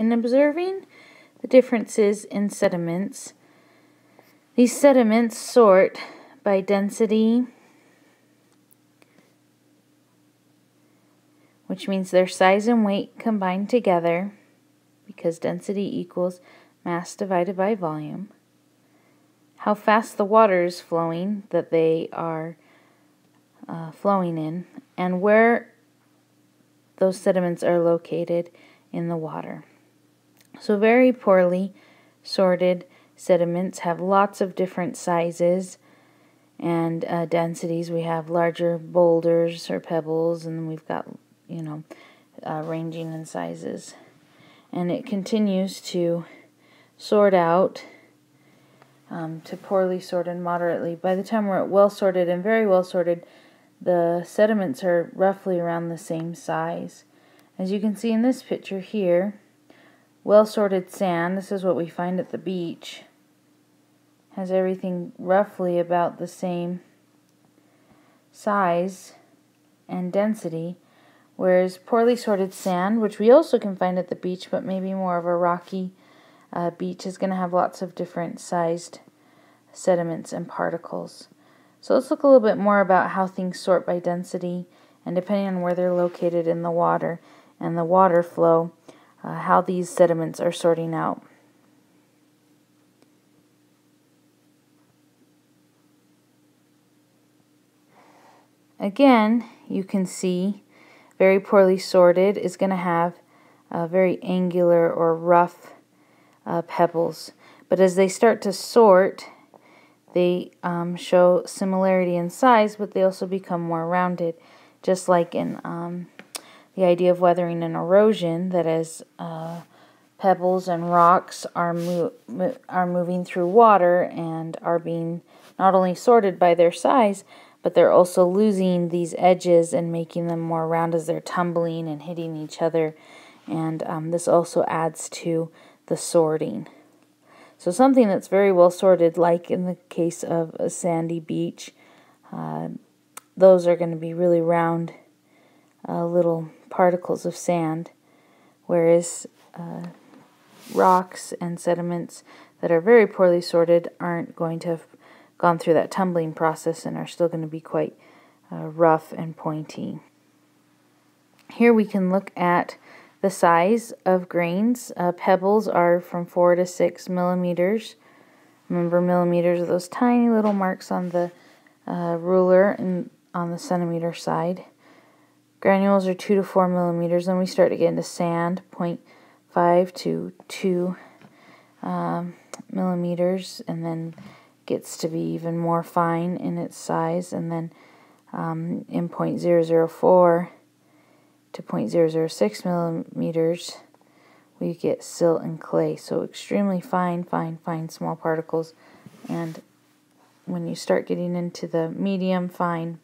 In observing the differences in sediments, these sediments sort by density, which means their size and weight combined together, because density equals mass divided by volume, how fast the water is flowing that they are flowing in, and where those sediments are located in the water. So very poorly sorted sediments have lots of different sizes and densities. We have larger boulders or pebbles, and then we've got, ranging in sizes. And it continues to sort out to poorly sorted, moderately. By the time we're at well sorted and very well sorted, the sediments are roughly around the same size. As you can see in this picture here, well sorted sand, this is what we find at the beach, has everything roughly about the same size and density, whereas poorly sorted sand, which we also can find at the beach but maybe more of a rocky beach, is going to have lots of different sized sediments and particles. So let's look a little bit more about how things sort by density and depending on where they're located in the water and the water flow, how these sediments are sorting out. Again, you can see very poorly sorted is going to have very angular or rough pebbles. But as they start to sort, they show similarity in size, but they also become more rounded, just like in the idea of weathering and erosion, that as pebbles and rocks are moving through water and are being not only sorted by their size, but they're also losing these edges and making them more round as they're tumbling and hitting each other. And this also adds to the sorting. So something that's very well sorted, like in the case of a sandy beach, those are going to be really round little particles of sand, whereas rocks and sediments that are very poorly sorted aren't going to have gone through that tumbling process and are still going to be quite rough and pointy. Here we can look at the size of grains. Pebbles are from 4 to 6 millimeters. Remember, millimeters are those tiny little marks on the ruler and on the centimeter side. Granules are 2 to 4 millimeters. Then we start to get into sand, 0.5 to 2 millimeters, and then gets to be even more fine in its size. And then in 0.004 to 0.006 millimeters, we get silt and clay. So extremely fine small particles. And when you start getting into the medium fine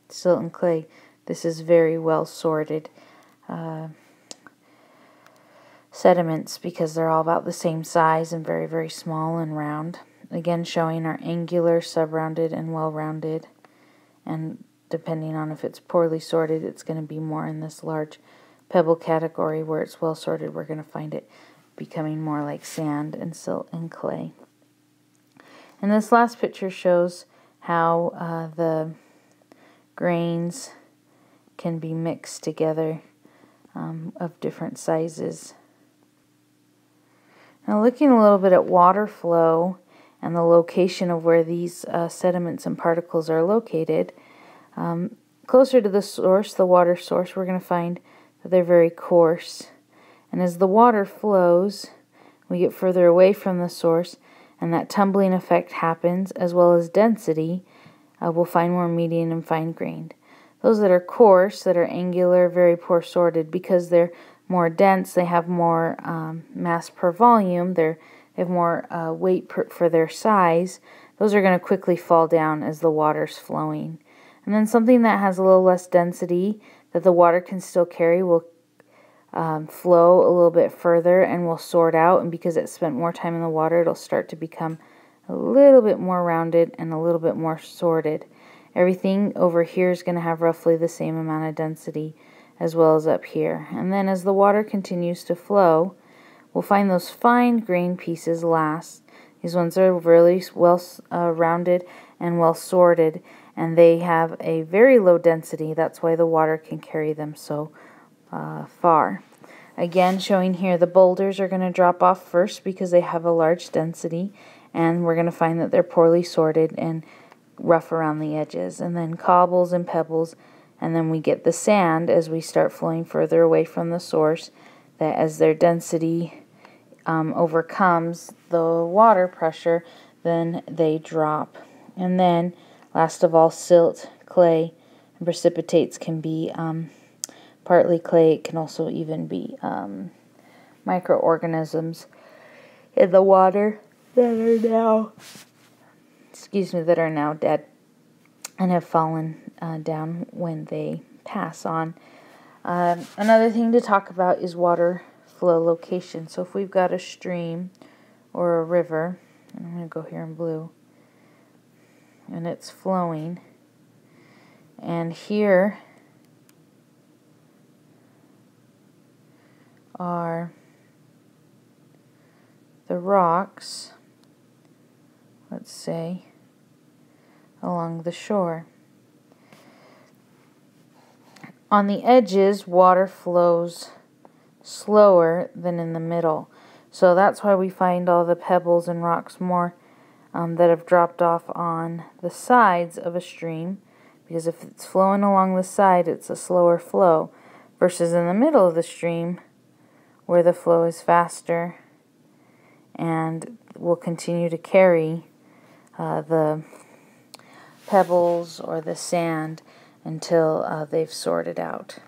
silt and clay, this is very well sorted sediments, because they're all about the same size and very small and round. Again, showing our angular, sub-rounded, and well-rounded. And depending on if it's poorly sorted, it's going to be more in this large pebble category. Where it's well sorted, we're going to find it becoming more like sand and silt and clay. And this last picture shows how the grains can be mixed together of different sizes. Now, looking a little bit at water flow and the location of where these sediments and particles are located, closer to the source, the water source, we're going to find that they're very coarse. And as the water flows, we get further away from the source, and that tumbling effect happens, as well as density. We'll find more medium and fine-grained. Those that are coarse, that are angular, very poor sorted, because they're more dense, they have more mass per volume, they have more weight for their size. Those are going to quickly fall down as the water's flowing. And then something that has a little less density that the water can still carry will flow a little bit further and will sort out. And because it spent more time in the water, it'll start to become a little bit more rounded and a little bit more sorted. Everything over here is going to have roughly the same amount of density as well as up here. And then as the water continues to flow, We'll find those fine grain pieces last. These ones are really well rounded and well sorted, and they have a very low density. That's why the water can carry them so far. Again, showing here the boulders are going to drop off first because they have a large density, and we're going to find that they're poorly sorted and rough around the edges. And then cobbles and pebbles, and then we get the sand as we start flowing further away from the source, that as their density overcomes the water pressure, then they drop. And then, last of all, silt, clay, and precipitates can be partly clay. It can also even be microorganisms in the water that are now dead and have fallen down when they pass on. Another thing to talk about is water flow location. So if we've got a stream or a river, and I'm going to go here in blue, and it's flowing, and here are the rocks, let's say, along the shore. On the edges, water flows slower than in the middle. So that's why we find all the pebbles and rocks more that have dropped off on the sides of a stream, because if it's flowing along the side, it's a slower flow, versus in the middle of the stream where the flow is faster and will continue to carry the pebbles or the sand until they've sorted out.